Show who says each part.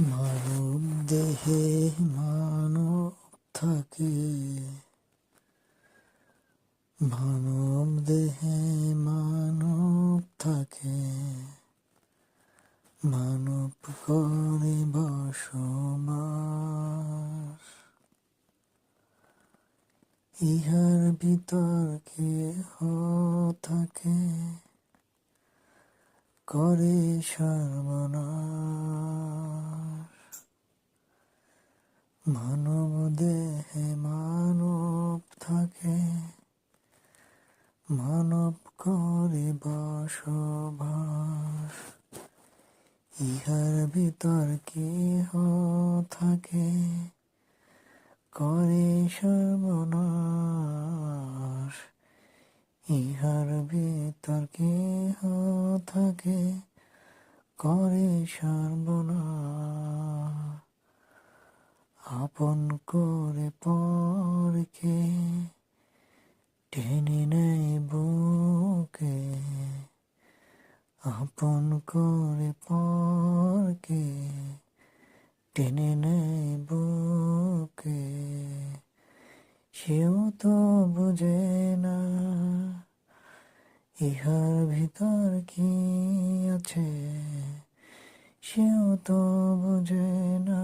Speaker 1: মানব দেহে মানব থাকে, মানব দেহে মানব থাকে, মানব করে বসবাস। ইহার ভিতর কেহ থাকে, করে সর্বনাশ। মানব দেহে মানব থাকে, মানব করে বসবাস। ইহার ভিতর কেহ থাকে, করে সর্বনাশ। ইহার ভিতর কেহ থাকে, করে সর্বনাশ। আপন করে পরকে টেনে নেয় বুকে, আপন করে পরকে টেনে নেয় বুকে। সেও তো বুঝে না ইহার ভিতর কি আছে, সেও তো বুঝে না